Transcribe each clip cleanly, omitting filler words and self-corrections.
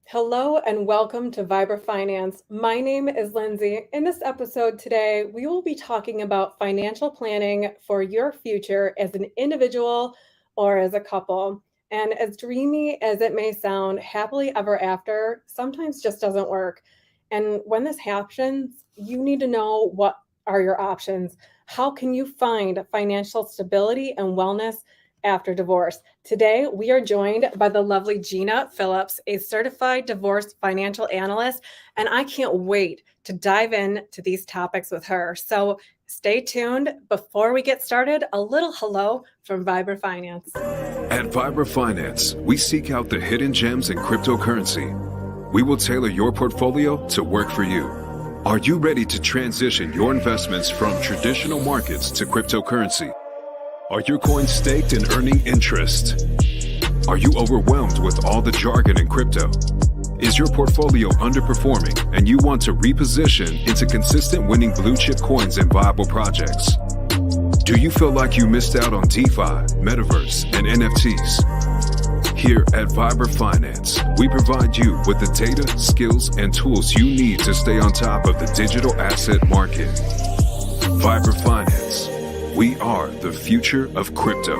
Hello and welcome to Vibra Finance. My name is Lindsay. In this episode today, we will be talking about financial planning for your future as an individual or as a couple. And as dreamy as it may sound, happily ever after sometimes just doesn't work. And when this happens, you need to know what are your options. How can you find financial stability and wellness after divorce? Today, we are joined by the lovely Gina Phillips, a certified divorce financial analyst, and I can't wait to dive into these topics with her. So stay tuned. Before we get started, a little hello from Vibra Finance. At Vibra Finance, we seek out the hidden gems in cryptocurrency. We will tailor your portfolio to work for you. Are you ready to transition your investments from traditional markets to cryptocurrency? Are your coins staked and earning interest? Are you overwhelmed with all the jargon in crypto? Is your portfolio underperforming and you want to reposition into consistent winning blue chip coins and viable projects? Do you feel like you missed out on DeFi, Metaverse, and NFTs? Here at Vibra Finance, we provide you with the data, skills, and tools you need to stay on top of the digital asset market. Vibra Finance. We are the future of crypto.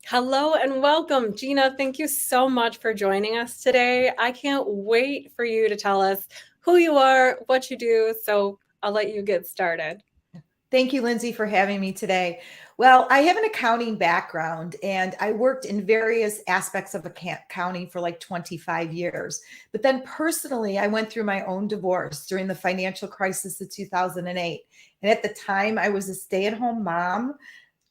Hello and welcome, Gina. Thank you so much for joining us today. I can't wait for you to tell us who you are, what you do. So I'll let you get started. Thank you, Lindsay, for having me today. Well, I have an accounting background and I worked in various aspects of accounting for like 25 years. But then personally, I went through my own divorce during the financial crisis of 2008. And at the time, I was a stay-at-home mom.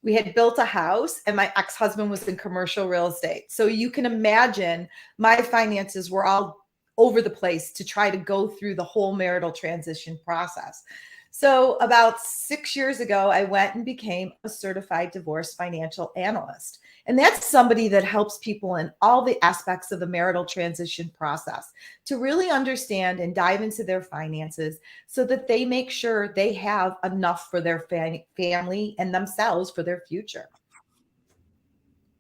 We had built a house and my ex-husband was in commercial real estate. So you can imagine my finances were all over the place to try to go through the whole marital transition process. So about 6 years ago, I went and became a certified divorce financial analyst. And that's somebody that helps people in all the aspects of the marital transition process to really understand and dive into their finances so that they make sure they have enough for their family and themselves for their future.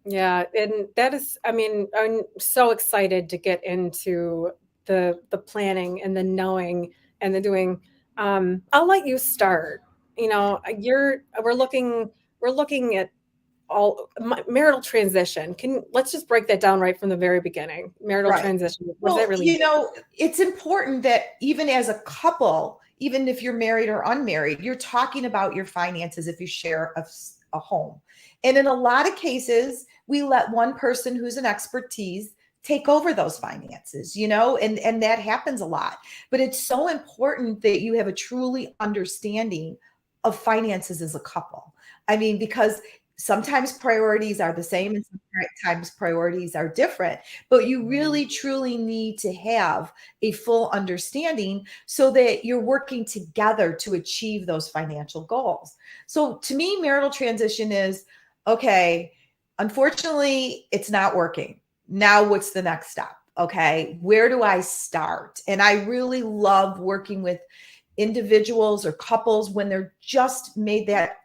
Yeah, and that is, I'm so excited to get into the planning and the knowing and the doing. I'll let you start. We're looking at all marital transition. Let's just break that down right from the very beginning. Marital transition. What does that really mean? It's important that even as a couple, even if you're married or unmarried, you're talking about your finances if you share a home. And in a lot of cases, we let one person who's an expertise take over those finances, and that happens a lot. But it's so important that you have a truly understanding of finances as a couple. I mean, because sometimes priorities are the same and sometimes priorities are different, but you really truly need to have a full understanding so that you're working together to achieve those financial goals. So to me, marital transition is, okay, unfortunately, it's not working. Now, what's the next step? Okay, where do I start? And I really love working with individuals or couples when they're just made that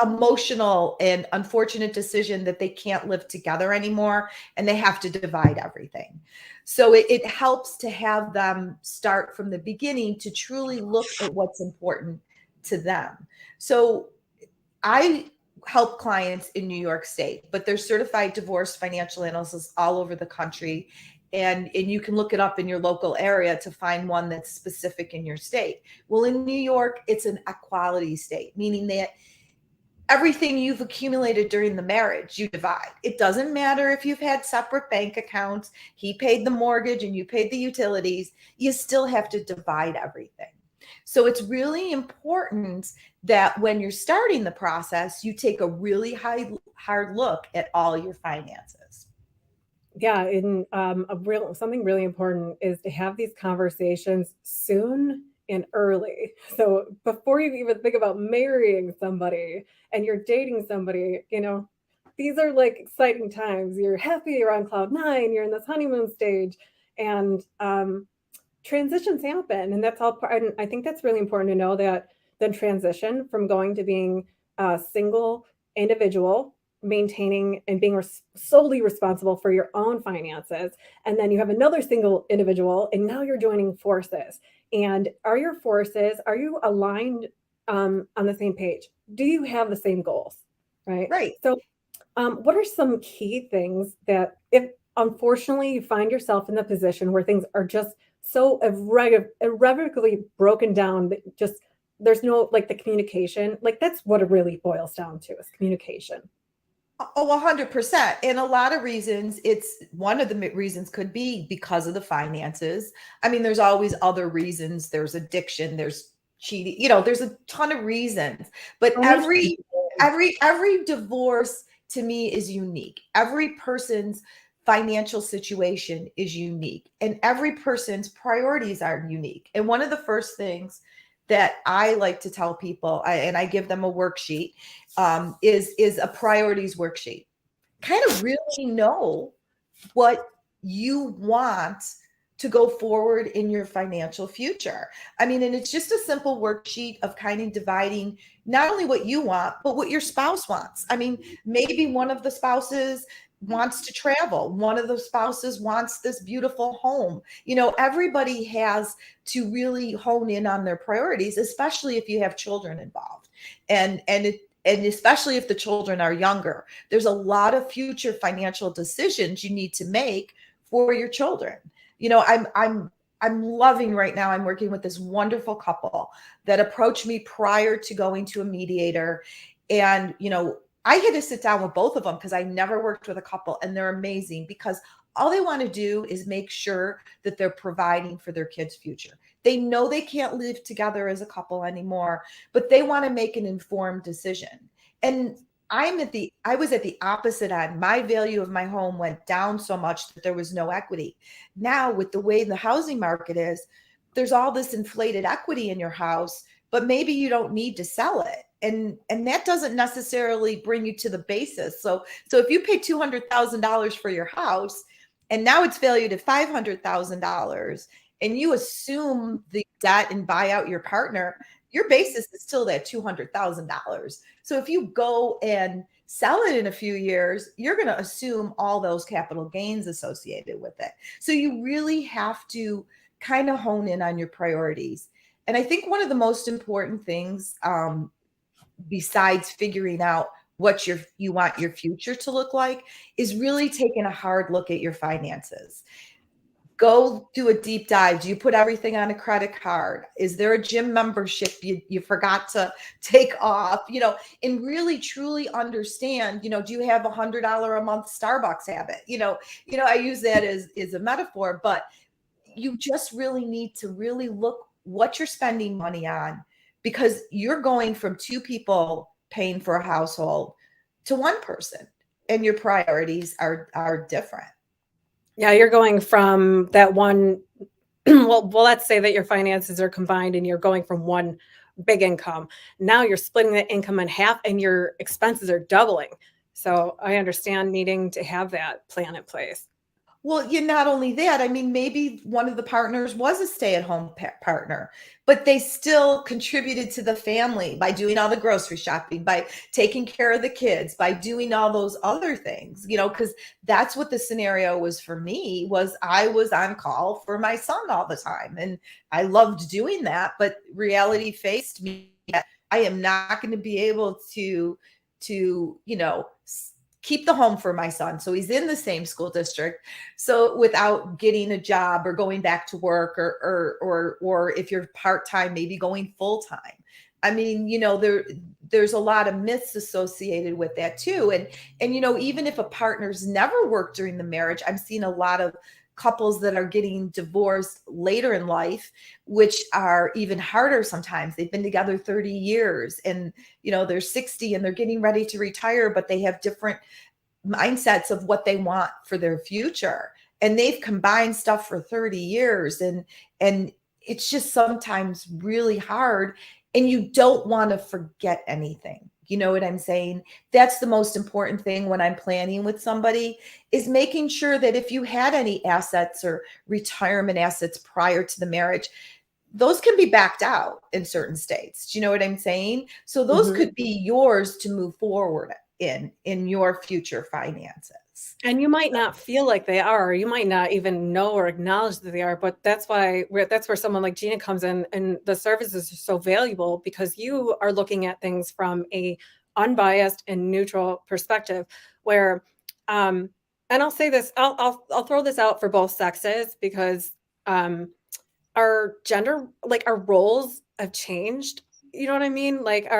emotional and unfortunate decision that they can't live together anymore and they have to divide everything. So it helps to have them start from the beginning to truly look at what's important to them. So I help clients in New York State, but there's certified divorce financial analysts all over the country. And you can look it up in your local area to find one that's specific in your state. Well, in New York, it's an equality state, meaning that everything you've accumulated during the marriage, you divide. It doesn't matter if you've had separate bank accounts, he paid the mortgage and you paid the utilities, you still have to divide everything. So it's really important that when you're starting the process, you take a really hard look at all your finances. Yeah, and something really important is to have these conversations soon and early. So before you even think about marrying somebody and you're dating somebody, these are like exciting times. You're happy, you're on cloud nine, you're in this honeymoon stage, and transitions happen, and that's all. And I think that's really important to know that the transition from going to being a single individual maintaining and being solely responsible for your own finances, and then you have another single individual, and now you're joining forces. And are you aligned on the same page? Do you have the same goals? Right. Right. So, what are some key things that, if unfortunately you find yourself in the position where things are just so irrevocably broken down that just there's no, like, the communication, like, that's what it really boils down to, is communication. Oh, 100%. And a lot of reasons, it's one of the reasons could be because of the finances. I mean, there's always other reasons. There's addiction, there's cheating, there's a ton of reasons. But So much every control. every divorce to me is unique. Every person's financial situation is unique, and every person's priorities are unique. And one of the first things that I like to tell people, and I give them a worksheet, is a priorities worksheet. Kind of really know what you want to go forward in your financial future. I mean, and it's just a simple worksheet of kind of dividing not only what you want, but what your spouse wants. I mean, maybe one of the spouses wants to travel, one of the spouses wants this beautiful home. Everybody has to really hone in on their priorities, especially if you have children involved. And especially if the children are younger, there's a lot of future financial decisions you need to make for your children. I'm loving right now. I'm working with this wonderful couple that approached me prior to going to a mediator. And, I had to sit down with both of them because I never worked with a couple, and they're amazing because all they want to do is make sure that they're providing for their kids' future. They know they can't live together as a couple anymore, but they want to make an informed decision. And I was at the opposite end. My value of my home went down so much that there was no equity. Now, with the way the housing market is, there's all this inflated equity in your house, but maybe you don't need to sell it. And that doesn't necessarily bring you to the basis. So if you pay $200,000 for your house and now it's valued at $500,000, and you assume the debt and buy out your partner, your basis is still that $200,000. So if you go and sell it in a few years, you're going to assume all those capital gains associated with it. So you really have to kind of hone in on your priorities. And I think one of the most important things, besides figuring out what you want your future to look like, is really taking a hard look at your finances. Go do a deep dive. Do you put everything on a credit card? Is there a gym membership you forgot to take off? And really truly understand, do you have $100 a month Starbucks habit? I use that as a metaphor, but you just really need to really look what you're spending money on, because you're going from two people paying for a household to one person, and your priorities are different. Yeah, you're going from that one. Well, let's say that your finances are combined and you're going from one big income. Now you're splitting that income in half and your expenses are doubling. So I understand needing to have that plan in place. Well, not only that, I mean, maybe one of the partners was a stay-at-home partner, but they still contributed to the family by doing all the grocery shopping, by taking care of the kids, by doing all those other things, because that's what the scenario was for me. Was I was on call for my son all the time, and I loved doing that, but reality faced me that I am not going to be able to keep the home for my son. So he's in the same school district. So without getting a job or going back to work, or if you're part-time, maybe going full-time. I mean, there's a lot of myths associated with that too. And even if a partner's never worked during the marriage, I'm seeing a lot of couples that are getting divorced later in life, which are even harder sometimes. They've been together 30 years and, they're 60 and they're getting ready to retire, but they have different mindsets of what they want for their future. And they've combined stuff for 30 years. And it's just sometimes really hard. And you don't want to forget anything. You know what I'm saying? That's the most important thing when I'm planning with somebody, is making sure that if you had any assets or retirement assets prior to the marriage, those can be backed out in certain states. Do you know what I'm saying? So those could be yours to move forward in your future finances. And you might not feel like they are, or you might not even know or acknowledge that they are, but that's where someone like Gina comes in, and the services are so valuable because you are looking at things from a unbiased and neutral perspective where, and I'll say this, I'll throw this out for both sexes because, our gender, like our roles have changed. You know what I mean? Like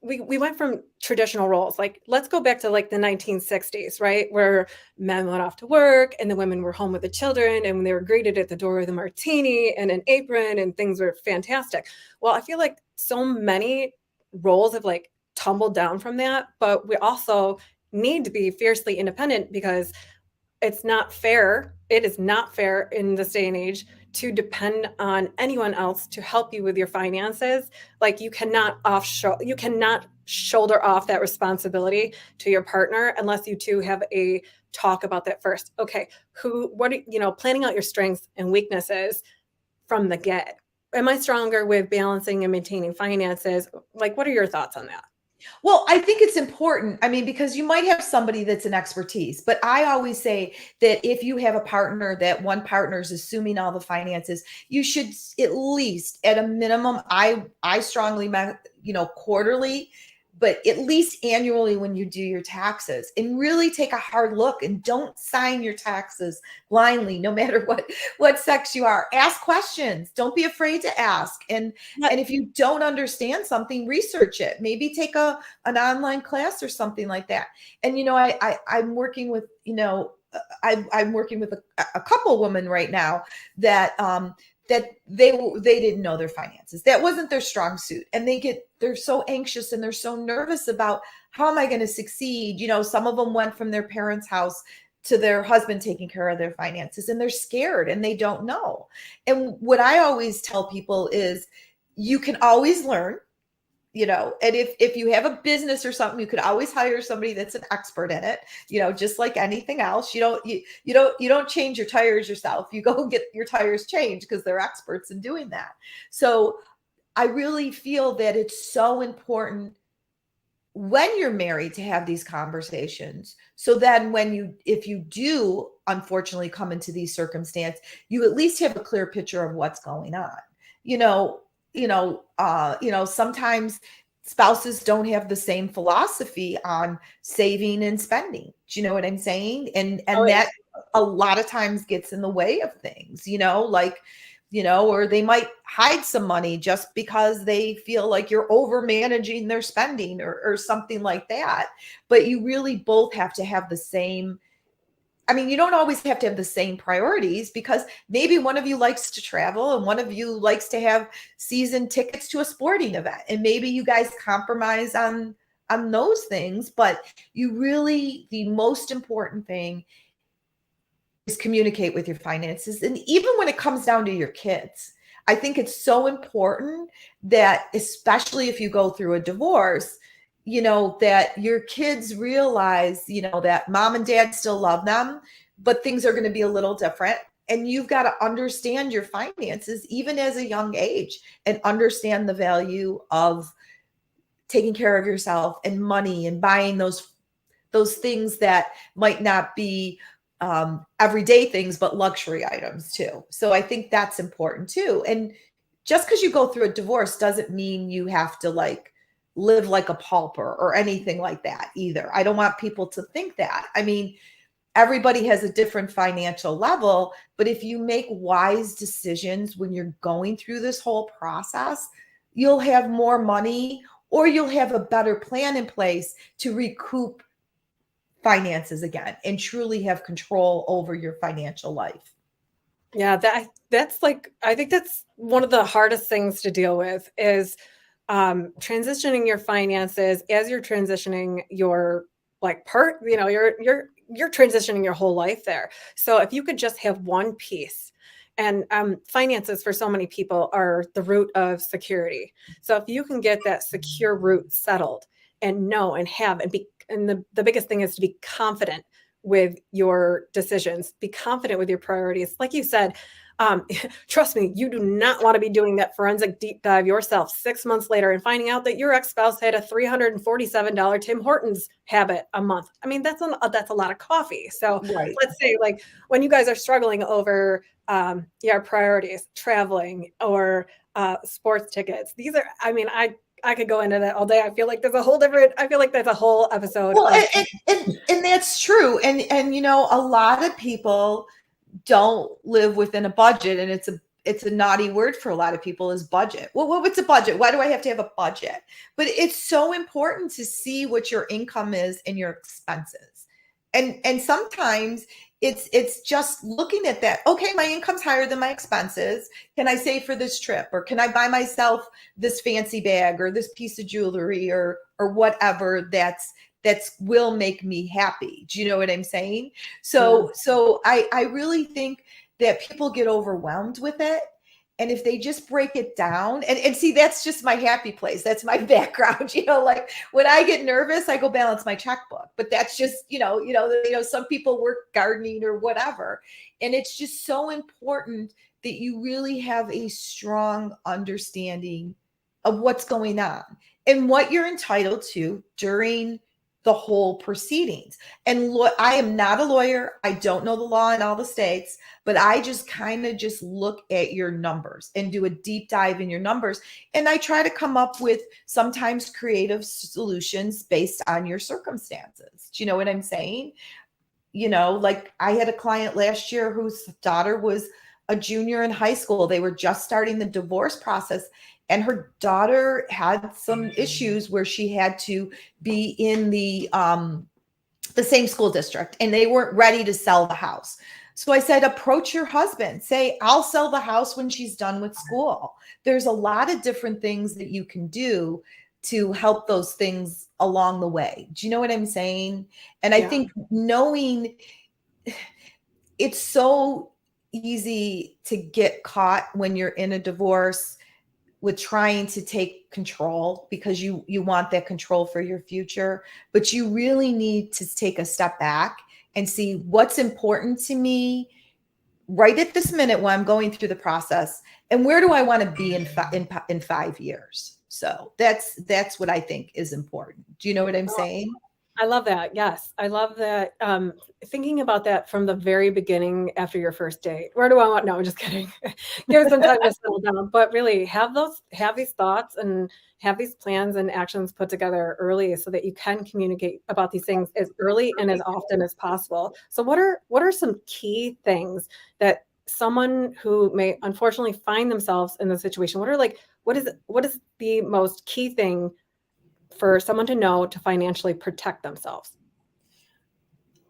we went from traditional roles. Like let's go back to like the 1960s, right? Where men went off to work and the women were home with the children and they were greeted at the door with a martini and an apron and things were fantastic. Well, I feel like so many roles have like tumbled down from that, but we also need to be fiercely independent because it's not fair. It is not fair in this day and age to depend on anyone else to help you with your finances. Like you cannot shoulder off that responsibility to your partner unless you two have a talk about that first. Okay, planning out your strengths and weaknesses from the get. Am I stronger with balancing and maintaining finances? Like, what are your thoughts on that? Well, I think it's important. I mean, because you might have somebody that's an expertise, but I always say that if you have a partner that one partner is assuming all the finances, you should at least at a minimum, I strongly, quarterly, but at least annually when you do your taxes and really take a hard look and don't sign your taxes blindly, no matter what sex you are. Ask questions. Don't be afraid to ask. And if you don't understand something, research it. Maybe take an online class or something like that. And I'm working with I'm working with a couple women right now that they didn't know their finances. That wasn't their strong suit. And they're so anxious and they're so nervous about how am I going to succeed? Some of them went from their parents' house to their husband taking care of their finances and they're scared and they don't know. And what I always tell people is you can always learn. And if you have a business or something, you could always hire somebody that's an expert in it, just like anything else. You don't change your tires yourself. You go get your tires changed because they're experts in doing that. So I really feel that it's so important when you're married to have these conversations. So then if you do unfortunately come into these circumstances, you at least have a clear picture of what's going on. Sometimes spouses don't have the same philosophy on saving and spending. Do you know what I'm saying? And Oh, yeah. that a lot of times gets in the way of things, or they might hide some money just because they feel like you're over managing their spending or something like that. But you really both have to have the same. I mean, you don't always have to have the same priorities because maybe one of you likes to travel and one of you likes to have season tickets to a sporting event. And maybe you guys compromise on those things, but the most important thing is communicate with your finances. And even when it comes down to your kids, I think it's so important that, especially if you go through a divorce, that your kids realize, that mom and dad still love them, but things are going to be a little different. And you've got to understand your finances, even as a young age, and understand the value of taking care of yourself and money and buying those things that might not be everyday things, but luxury items too. So I think that's important too. And just because you go through a divorce doesn't mean you have to live like a pauper or anything like that either. I don't want people to think that. I mean, everybody has a different financial level, but if you make wise decisions when you're going through this whole process, you'll have more money or you'll have a better plan in place to recoup finances again and truly have control over your financial life. Yeah, I think that's one of the hardest things to deal with is transitioning your finances as you're transitioning your you're transitioning your whole life there. So if you could just have one piece, and finances for so many people are the root of security. So if you can get that secure root settled and know and have and be, and the biggest thing is to be confident with your decisions, be confident with your priorities. Like you said, Trust me, you do not want to be doing that forensic deep dive yourself 6 months later and finding out that your ex-spouse had a $347 Tim Hortons habit a month. I mean, that's a lot of coffee. So Right. let's say, like, when you guys are struggling over your priorities, traveling or sports tickets, these are, I mean, I could go into that all day. I feel like that's a whole episode Well, of. and that's true. And a lot of people don't live within a budget, and it's a naughty word for a lot of people is budget. Well, what's a budget? Why do I have to have a budget? But it's so important to see what your income is and your expenses. And sometimes it's just looking at that. Okay, my income's higher than my expenses. Can I save for this trip? Or can I buy myself this fancy bag or this piece of jewelry or whatever that's will make me happy? Do you know what I'm saying? So I really think that people get overwhelmed with it. And if they just break it down and see, that's just my happy place. That's my background. Like when I get nervous, I go balance my checkbook. But that's just, some people work gardening or whatever. And it's just so important that you really have a strong understanding of what's going on and what you're entitled to during the whole proceedings. And I am not a lawyer. I don't know the law in all the states, but I just kind of just look at your numbers and do a deep dive in your numbers. And I try to come up with sometimes creative solutions based on your circumstances. Do you know what I'm saying? Like I had a client last year whose daughter was a junior in high school. They were just starting the divorce process. And her daughter had some issues where she had to be in the same school district, and they weren't ready to sell the house. So I said, approach your husband. Say, I'll sell the house when she's done with school. There's a lot of different things that you can do to help those things along the way. Do you know what I'm saying? And I think knowing, it's so easy to get caught when you're in a divorce with trying to take control because you want that control for your future, but you really need to take a step back and see what's important to me right at this minute when I'm going through the process, and where do I want to be in 5 years. So that's what I think is important. Do you know what I'm saying? I love that. Yes. I love that. Thinking about that from the very beginning after your first date. Where do I want? No, I'm just kidding. Give it some time to settle down, but really have these thoughts and have these plans and actions put together early so that you can communicate about these things as early and as often as possible. So what are some key things that someone who may unfortunately find themselves in the situation, what is the most key thing for someone to know to financially protect themselves?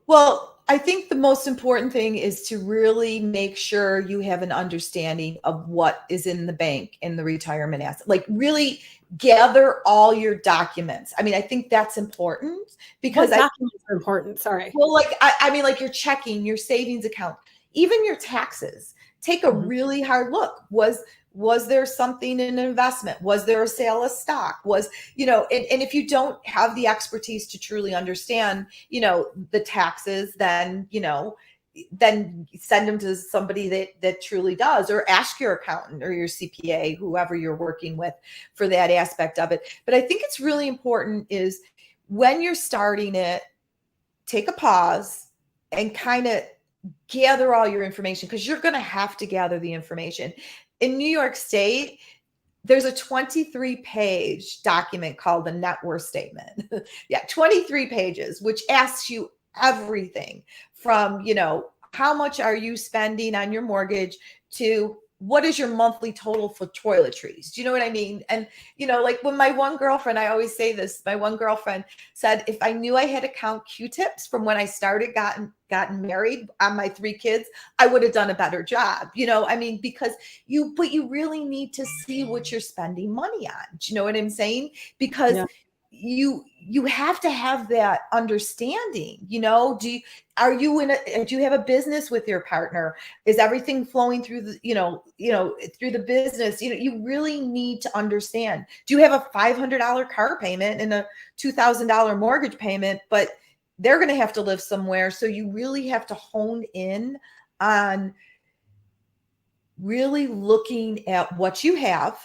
Well, I think the most important thing is to really make sure you have an understanding of what is in the bank in the retirement asset. Like really gather all your documents. I mean, I think that's important because Documents are important. Sorry. Well, like I mean, like your checking, your savings account, even your taxes. Take a really hard look. Was there something in an investment? Was there a sale of stock? And if you don't have the expertise to truly understand, the taxes, then send them to somebody that truly does, or ask your accountant or your CPA, whoever you're working with, for that aspect of it. But I think it's really important is when you're starting it, take a pause and kind of gather all your information, because you're going to have to gather the information. In New York State, there's a 23-page document called the net worth statement. 23 pages, which asks you everything from, how much are you spending on your mortgage to what is your monthly total for toiletries? Do you know what I mean? And, like when my one girlfriend, I always say this, my one girlfriend said, if I knew I had to count Q-tips from when I started gotten married on my 3 kids, I would have done a better job. Because but you really need to see what you're spending money on. Do you know what I'm saying? Because you have to have that understanding. Do you have a business with your partner? Is everything flowing through through the business? You really need to understand. Do you have a $500 car payment and a $2,000 mortgage payment, but they're going to have to live somewhere? So you really have to hone in on really looking at what you have,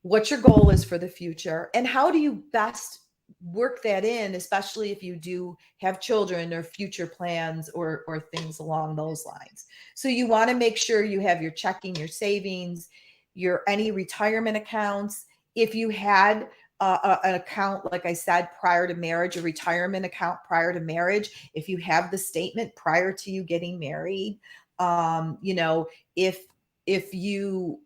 what your goal is for the future, and how do you best work that in, especially if you do have children or future plans or things along those lines. So you want to make sure you have your checking, your savings, your any retirement accounts. If you had an account, like I said, prior to marriage, a retirement account prior to marriage, if you have the statement prior to you getting married, you know, if you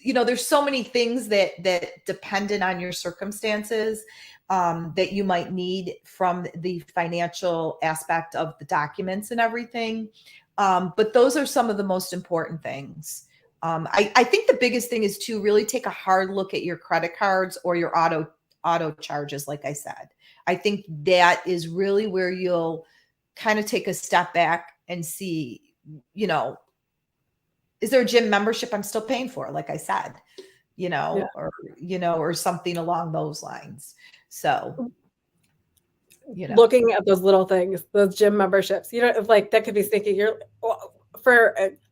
you know, there's so many things that dependent on your circumstances that you might need from the financial aspect of the documents and everything, but those are some of the most important things. I think the biggest thing is to really take a hard look at your credit cards or your auto charges. Like I said, I think that is really where you'll kind of take a step back and see, you know, is there a gym membership I'm still paying for? Like I said, you know, or, you know, or something along those lines. So, you know, Looking at those little things, those gym memberships, you know, like that could be stinky.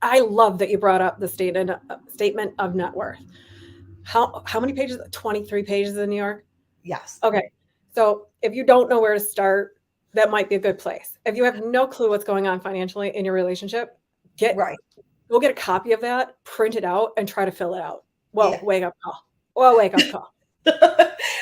I love that you brought up the statement of net worth. How many pages? 23 pages in New York. yes. Okay. So if you don't know where to start, that might be a good place. If you have no clue what's going on financially in your relationship, Right. go get a copy of that, print it out, and try to fill it out. Whoa, Yeah. wake up call. Whoa, wake up call.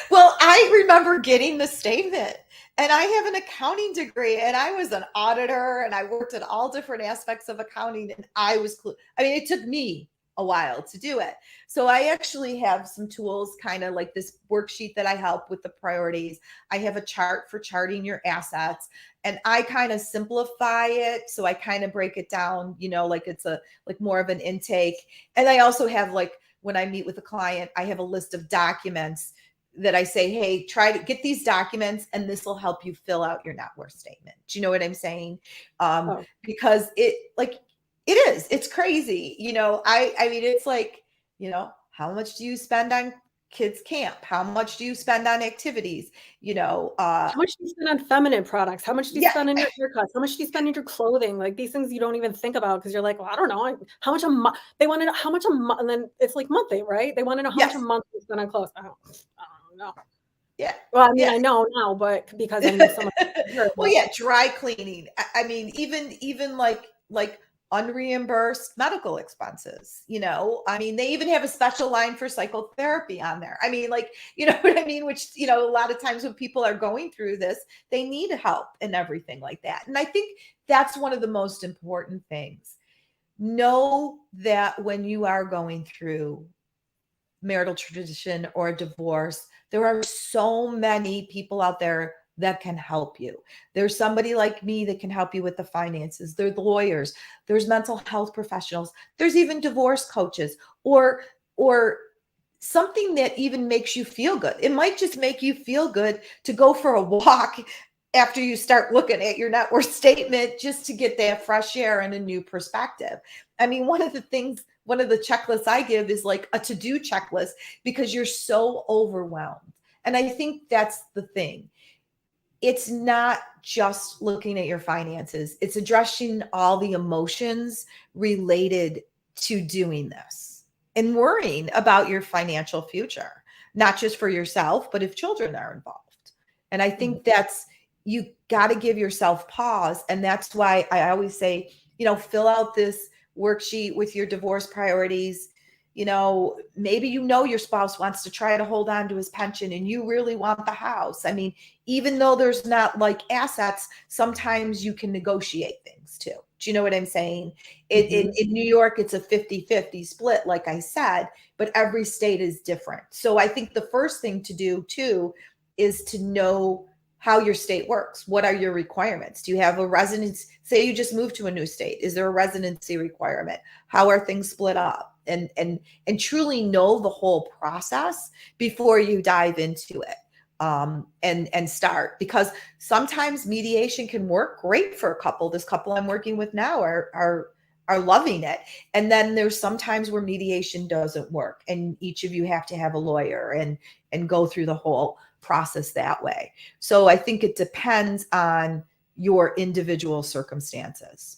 Well, I remember getting the statement, and I have an accounting degree, and I was an auditor, and I worked in all different aspects of accounting, and I mean, it took me a while to do it. So I actually have some tools, kind of like this worksheet that I help with the priorities. I have a chart for charting your assets, and I kind of simplify it. So I kind of break it down, you know, like it's like more of an intake. And I also have, like, when I meet with a client, I have a list of documents that I say, hey, try to get these documents and this will help you fill out your net worth statement. Do you know what I'm saying? Because it's crazy. You know, I mean, it's like, you know, how much do you spend on kids camp? How much do you spend on activities? You know, How much do you spend on feminine products? How much do you yeah, spend on your haircuts? How much do you spend on your clothing? Like these things you don't even think about because you're like, well, I don't know. How much a month? They want to know how much a month, and then it's like monthly, right? They want to know how much a yes, month you spend on clothes. I don't know. yeah, Well, I mean, yeah. I know now, but because I know someone here, Well, but yeah, dry cleaning. I mean, even like unreimbursed medical expenses, you know. I mean, they even have a special line for psychotherapy on there. I mean, like, you know what I mean? Which, you know, a lot of times when people are going through this, they need help and everything like that. And I think that's one of the most important things. Know that when you are going through marital transition or a divorce, there are so many people out there that can help you. There's somebody like me that can help you with the finances. There's lawyers, there's mental health professionals, there's even divorce coaches, or something that even makes you feel good. It might just make you feel good to go for a walk after you start looking at your net worth statement, just to get that fresh air and a new perspective. I mean, one of the checklists I give is like a to-do checklist, because you're so overwhelmed. And I think that's the thing. It's not just looking at your finances, it's addressing all the emotions related to doing this and worrying about your financial future, not just for yourself, but if children are involved. And I think that's, you got to give yourself pause. And that's why I always say, you know, fill out this worksheet with your divorce priorities. You know, maybe, you know, your spouse wants to try to hold on to his pension and you really want the house. I mean, even though there's not like assets, sometimes you can negotiate things too. Do you know what I'm saying? In New York, it's a 50-50 split, like I said, but every state is different. So I think the first thing to do too is to know how your state works. What are your requirements? Do you have a residence? Say you just moved to a new state. Is there a residency requirement? How are things split up? And truly know the whole process before you dive into it. And start, because sometimes mediation can work great for a couple. This couple I'm working with now are loving it. And then there's sometimes where mediation doesn't work, and each of you have to have a lawyer and go through the whole process that way. So I think it depends on your individual circumstances.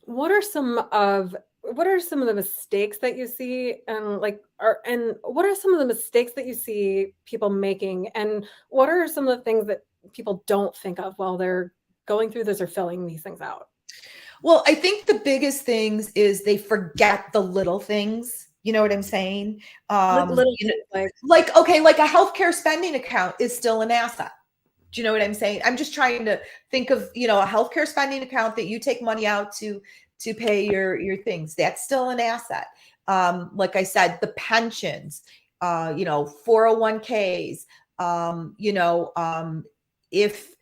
what are some of what are some of the mistakes that you see, and what are some of the mistakes that you see people making, and what are some of the things that people don't think of while they're going through this or filling these things out? Well, I think the biggest things is they forget the little things. You know what I'm saying? Little You know, things like, okay, like a healthcare spending account is still an asset. Do you know what I'm saying? I'm just trying to think of, a healthcare spending account that you take money out to pay your things. That's still an asset. Like I said, the pensions, 401ks, if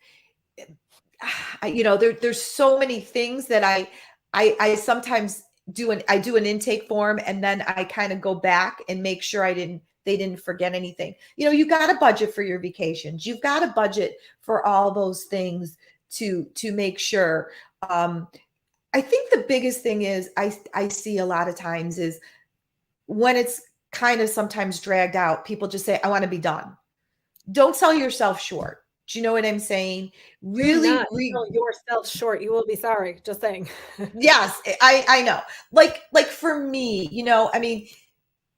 there's so many things that I sometimes do an intake form, and then I kind of go back and make sure they didn't forget anything. You got a budget for your vacations. You've got a budget for all those things to make sure. I think the biggest thing is I see a lot of times is when it's kind of sometimes dragged out, people just say, I want to be done. Don't sell yourself short. Do you know what I'm saying? do Really, not sell yourself short. You will be sorry. Just saying. yes, I know. Like for me, I mean,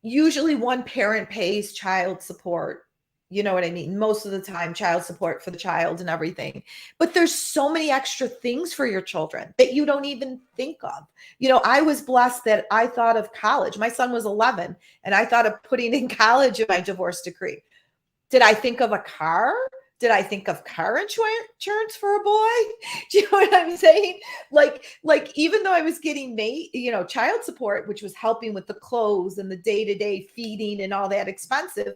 usually one parent pays child support. You know what I mean? Most of the time, child support for the child and everything. But there's so many extra things for your children that you don't even think of. I was blessed that I thought of college. My son was 11, and I thought of putting in college in my divorce decree. Did I think of a car? Did I think of car insurance for a boy? Do you know what I'm saying? Like even though I was getting child support, which was helping with the clothes and the day-to-day feeding and all that expensive,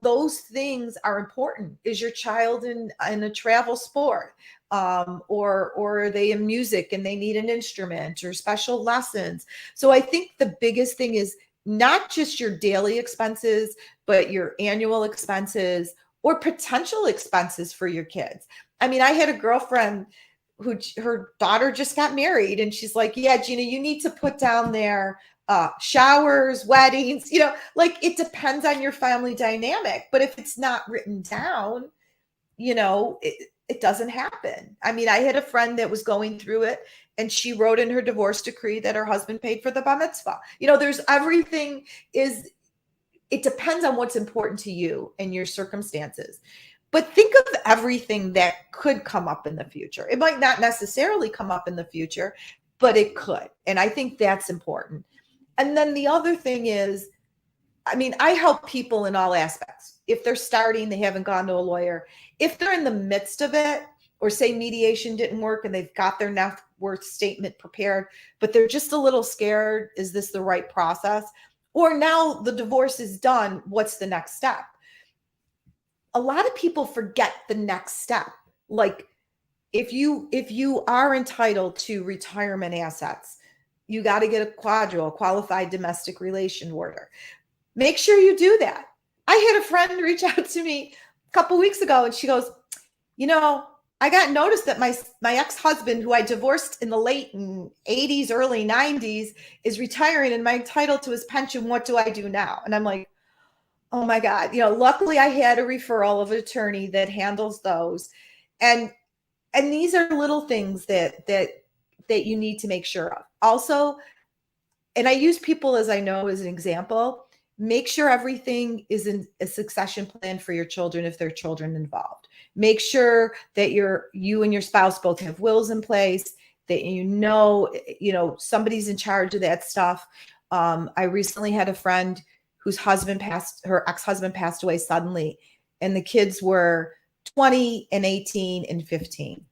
those things are important. Is your child in a travel sport? Or are they in music and they need an instrument or special lessons? So I think the biggest thing is not just your daily expenses, but your annual expenses or potential expenses for your kids. I mean, I had a girlfriend who her daughter just got married, and she's like, yeah, Gina, you need to put down there showers, weddings, it depends on your family dynamic. But if it's not written down, it doesn't happen. I mean, I had a friend that was going through it, and she wrote in her divorce decree that her husband paid for the bar mitzvah. There's everything it depends on what's important to you and your circumstances. But think of everything that could come up in the future. It might not necessarily come up in the future, but it could. And I think that's important. And then the other thing is, I mean, I help people in all aspects. If they're starting, they haven't gone to a lawyer. If they're in the midst of it, or say mediation didn't work and they've got their net worth statement prepared, but they're just a little scared. Is this the right process? Or now the divorce is done. What's the next step? A lot of people forget the next step. Like if you are entitled to retirement assets, you got to get a qualified domestic relation order. Make sure you do that. I had a friend reach out to me a couple weeks ago, and she goes, I got noticed that my ex-husband, who I divorced in the late 80s, early 90s, is retiring and I'm entitled to his pension. What do I do now? And I'm like, oh my God. Luckily I had a referral of an attorney that handles those. And these are little things that you need to make sure of. Also, and I use people as I know as an example, make sure everything is in a succession plan for your children if there are children involved. Make sure that you and your spouse both have wills in place, that somebody's in charge of that stuff. I recently had a friend whose her ex-husband passed away suddenly, and the kids were 20 and 18 and 15.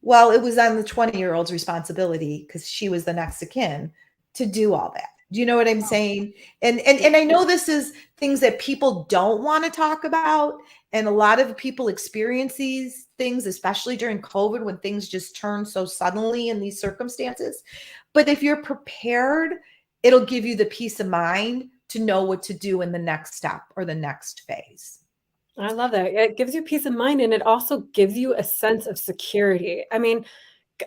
Well, it was on the 20-year-old's responsibility, because she was the next of kin, to do all that. Do you know what I'm saying? And I know this is things that people don't want to talk about. And a lot of people experience these things, especially during COVID, when things just turn so suddenly in these circumstances. But if you're prepared, it'll give you the peace of mind to know what to do in the next step or the next phase. I love that. It gives you peace of mind, and it also gives you a sense of security. I mean,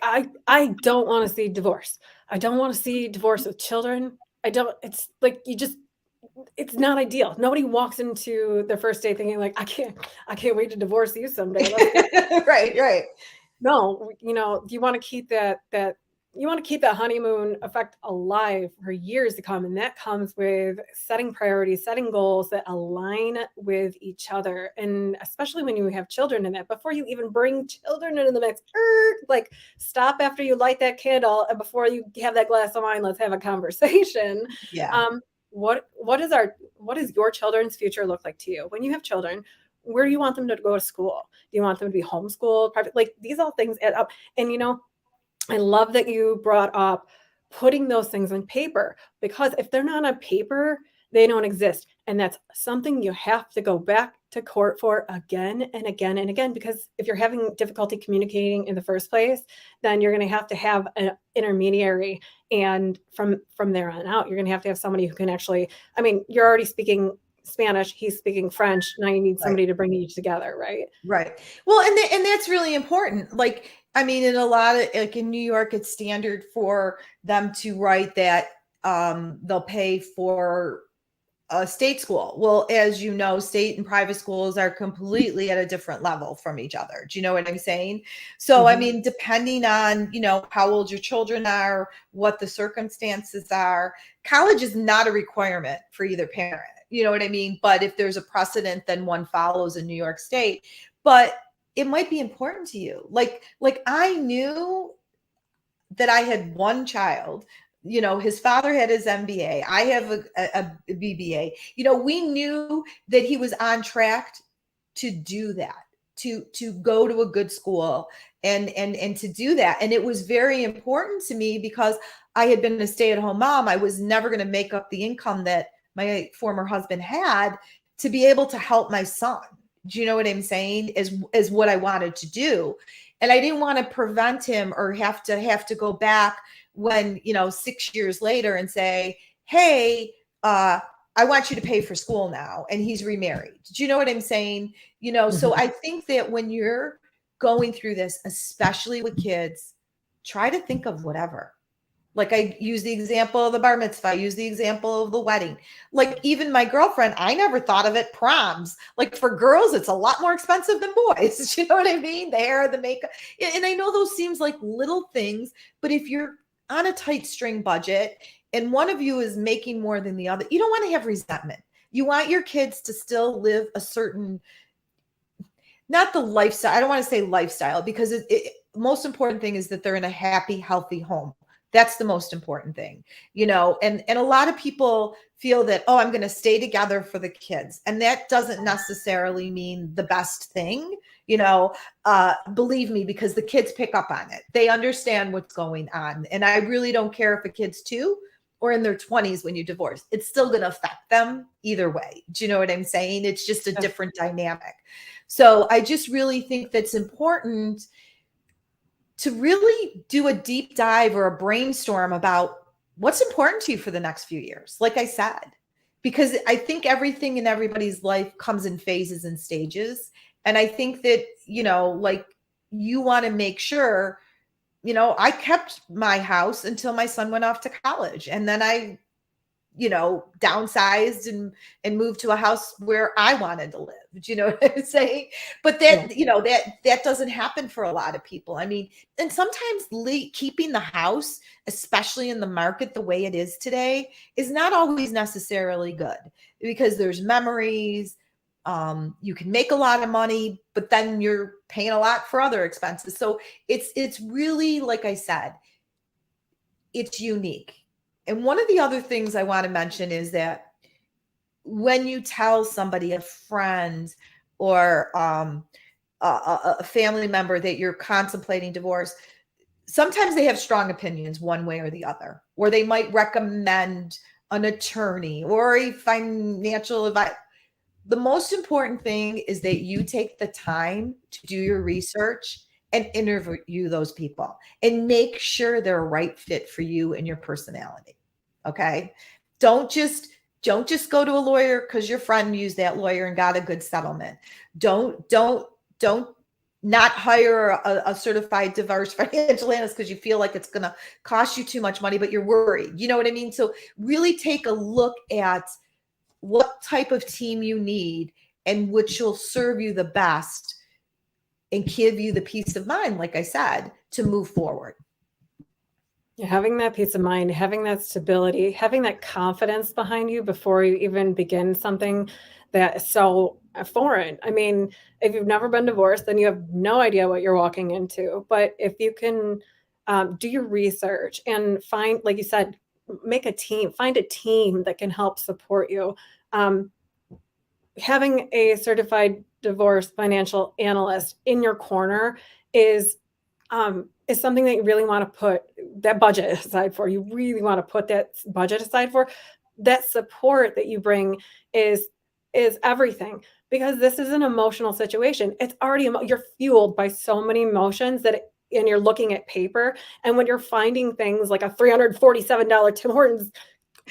I don't want to see divorce. I don't want to see divorce with children. It's like it's not ideal. Nobody walks into their first day thinking like, I can't wait to divorce you someday. Right. No, you want to keep that you want to keep that honeymoon effect alive for years to come. And that comes with setting priorities, setting goals that align with each other. And especially when you have children in it, before you even bring children into the mix, like stop after you light that candle and before you have that glass of wine, let's have a conversation. Yeah. What does your children's future look like to you? When you have children, where do you want them to go to school? Do you want them to be homeschooled, private? Like these all things add up. And I love that you brought up putting those things on paper, because if they're not on paper, they don't exist. And that's something you have to go back to court for again and again and again, because if you're having difficulty communicating in the first place, then you're going to have an intermediary. And from there on out, you're going to have somebody who can actually, I mean, you're already speaking Spanish, he's speaking French. Now you need somebody to bring you together, right? Right. Well, and that's really important. Like, I mean, in a lot of, like in New York, it's standard for them to write that they'll pay for a state school. Well, as you know, state and private schools are completely at a different level from each other. Do you know what I'm saying? So, I mean, depending on, how old your children are, what the circumstances are, college is not a requirement for either parent. You know what I mean? But if there's a precedent, then one follows in New York State. But it might be important to you. Like I knew that I had one child. His father had his MBA. I have a BBA. We knew that he was on track to do that, to go to a good school and to do that. And it was very important to me because I had been a stay-at-home mom. I was never going to make up the income that my former husband had to be able to help my son. Do you know what I'm saying? Is what I wanted to do. And I didn't want to prevent him or have to go back when, 6 years later and say, hey, I want you to pay for school now. And he's remarried. Do you know what I'm saying? So I think that when you're going through this, especially with kids, try to think of whatever. Like I use the example of the bar mitzvah, I use the example of the wedding. Like even my girlfriend, I never thought of it, proms. Like for girls, it's a lot more expensive than boys. You know what I mean? The hair, the makeup. And I know those seems like little things, but if you're on a tight string budget and one of you is making more than the other, you don't want to have resentment. You want your kids to still live a certain, not the lifestyle. I don't want to say lifestyle because most important thing is that they're in a happy, healthy home. That's the most important thing, and a lot of people feel that, oh, I'm going to stay together for the kids. And that doesn't necessarily mean the best thing, believe me, because the kids pick up on it. They understand what's going on. And I really don't care if a kid's 2 or in their 20s when you divorce, it's still going to affect them either way. Do you know what I'm saying? It's just a different dynamic. So I just really think that's important to really do a deep dive or a brainstorm about what's important to you for the next few years. Like I said, because I think everything in everybody's life comes in phases and stages. And I think that, like you want to make sure, I kept my house until my son went off to college. And then I, downsized and moved to a house where I wanted to live. Do you know what I'm saying? But that, that doesn't happen for a lot of people. I mean, and sometimes keeping the house, especially in the market the way it is today, is not always necessarily good because there's memories. You can make a lot of money, but then you're paying a lot for other expenses. So it's really, like I said, it's unique. And one of the other things I want to mention is that when you tell somebody, a friend or a family member that you're contemplating divorce, sometimes they have strong opinions one way or the other, or they might recommend an attorney or a financial advisor. The most important thing is that you take the time to do your research and interview those people and make sure they're a right fit for you and your personality. Okay. Don't just go to a lawyer because your friend used that lawyer and got a good settlement. Don't not hire a certified divorce financial analyst because you feel like it's going to cost you too much money, but you're worried. You know what I mean? So really take a look at what type of team you need and which will serve you the best and give you the peace of mind, like I said, to move forward. Having that peace of mind, having that stability, having that confidence behind you before you even begin something that is so foreign. I mean, if you've never been divorced, then you have no idea what you're walking into. But if you can do your research and find, like you said, make a team, find a team that can help support you. Um, Having a certified divorce financial analyst in your corner is something that you really want to put that budget aside for. You really want to put that budget aside for. That support that you bring is is everything, because this is an emotional situation. It's already you're fueled by so many emotions and you're looking at paper, and when you're finding things like a $347 Tim Hortons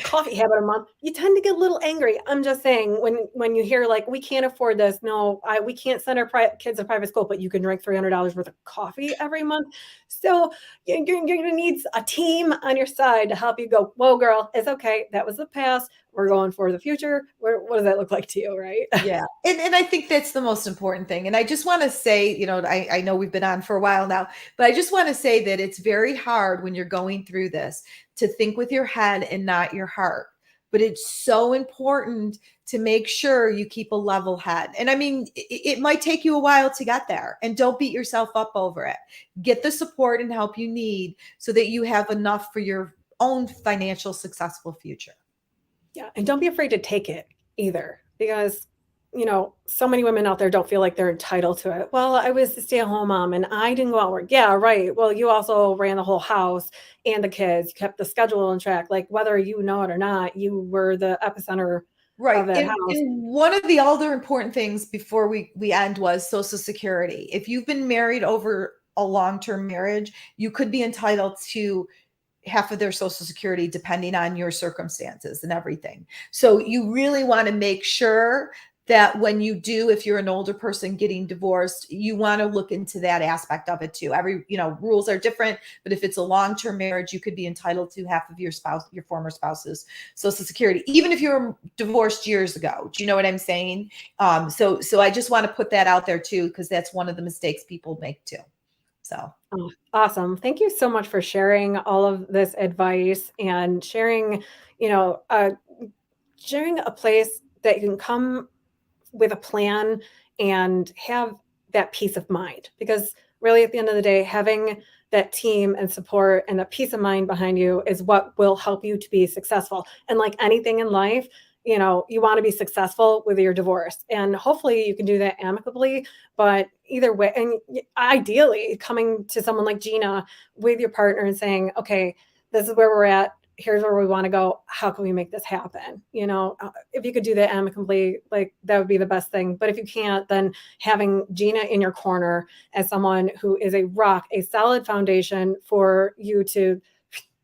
coffee habit a month, you tend to get a little angry. I'm just saying, when you hear like, we can't afford this, no, we can't send our kids to private school, but you can drink $300 worth of coffee every month. So you're gonna need a team on your side to help you go, whoa, girl, it's okay. That was the past. We're going for the future. What does that look like to you, right? Yeah. And I think that's the most important thing. And I just want to say, I know we've been on for a while now, but I just want to say that it's very hard when you're going through this to think with your head and not your heart. But it's so important to make sure you keep a level head. And I mean, it might take you a while to get there, and don't beat yourself up over it. Get the support and help you need so that you have enough for your own financial successful future. Yeah, and don't be afraid to take it either, because so many women out there don't feel like they're entitled to it. Well, I was a stay-at-home mom and I didn't go out and work. Yeah, right. Well, you also ran the whole house and the kids, you kept the schedule on track. Like, whether you know it or not, you were the epicenter Right. of that house. And one of the other important things before we end was Social Security. If you've been married over a long-term marriage, you could be entitled to half of their Social Security depending on your circumstances and everything. So you really want to make sure that when you do, if you're an older person getting divorced, you want to look into that aspect of it too. Rules are different, but if it's a long-term marriage, you could be entitled to half of your former spouse's Social Security, even if you were divorced years ago. Do you know what I'm saying? So I just want to put that out there too, because that's one of the mistakes people make too. So Oh, awesome. Thank you so much for sharing all of this advice and you know, uh, sharing a place that you can come with a plan and have that peace of mind. Because really, at the end of the day, having that team and support and the peace of mind behind you is what will help you to be successful. And like anything in life, you want to be successful with your divorce. And hopefully you can do that amicably. But either way, and ideally, coming to someone like Gina with your partner and saying, okay, this is where we're at, here's where we want to go, how can we make this happen? If you could do that amicably, like, that would be the best thing. But if you can't, then having Gina in your corner as someone who is a rock, a solid foundation for you to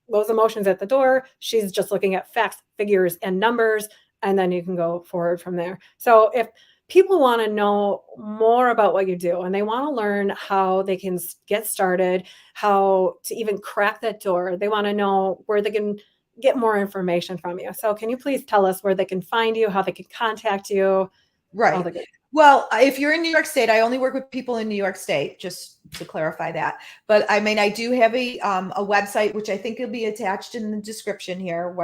those emotions at the door. She's just looking at facts, figures, and numbers, and then you can go forward from there. So if people want to know more about what you do and they want to learn how they can get started, how to even crack that door, they want to know where they can get more information from you. So can you please tell us where they can find you, how they can contact you, all right. the good. Well, if you're in New York State, I only work with people in New York State, just to clarify that. But I mean, I do have a website, which I think will be attached in the description here.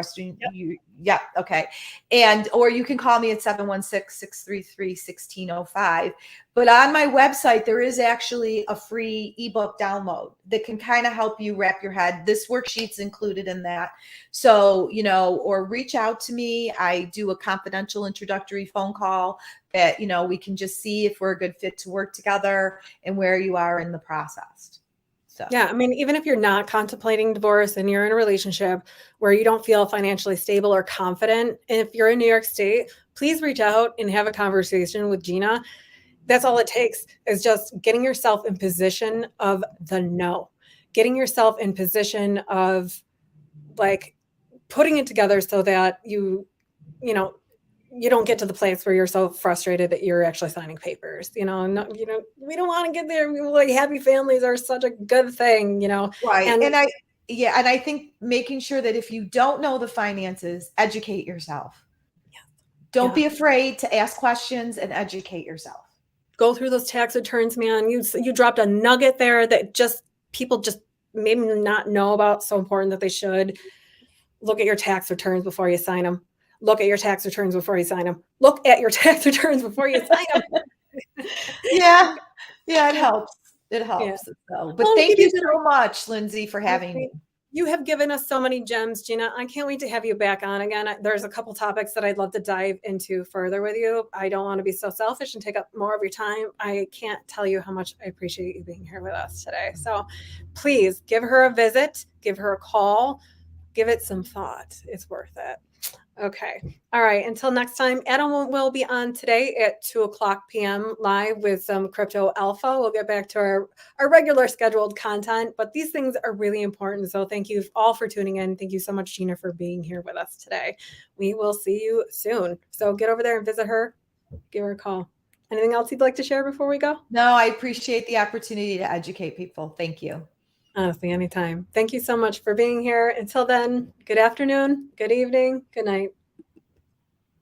Yeah, okay. Or you can call me at 716-633-1605. But on my website, there is actually a free ebook download that can kind of help you wrap your head. This worksheet's included in that. So, or reach out to me. I do a confidential introductory phone call that, we can just see if we're a good fit to work together and where you are in the process. So, yeah, I mean, even if you're not contemplating divorce and you're in a relationship where you don't feel financially stable or confident, if you're in New York State, please reach out and have a conversation with Gina. That's all it takes, is just getting yourself in position of the no, getting yourself in position of like putting it together so that you know, you don't get to the place where you're so frustrated that you're actually signing papers, no, we don't want to get there. Like, happy families are such a good thing, right. and And I think making sure that if you don't know the finances, educate yourself. Don't be afraid to ask questions and educate yourself. Go through those tax returns, man. You dropped a nugget there that just people just maybe not know about, so important that they should. Look at your tax returns before you sign them. Look at your tax returns before you sign them. Look at your tax returns before you sign them. Yeah. Yeah, it helps. It Yeah. helps. So, but Well, thank you so much, Lindsay, for having me. You have given us so many gems, Gina. I can't wait to have you back on again. There's a couple topics that I'd love to dive into further with you. I don't want to be so selfish and take up more of your time. I can't tell you how much I appreciate you being here with us today. So please give her a visit, give her a call, give it some thought. It's worth it. Okay. All right. Until next time, Adam will be on today at 2:00 p.m. live with some crypto alpha. We'll get back to our regular scheduled content, but these things are really important. So thank you all for tuning in. Thank you so much, Gina, for being here with us today. We will see you soon. So get over there and visit her. Give her a call. Anything else you'd like to share before we go? No, I appreciate the opportunity to educate people. Thank you. Honestly, anytime. Thank you so much for being here. Until then, good afternoon, good evening, good night.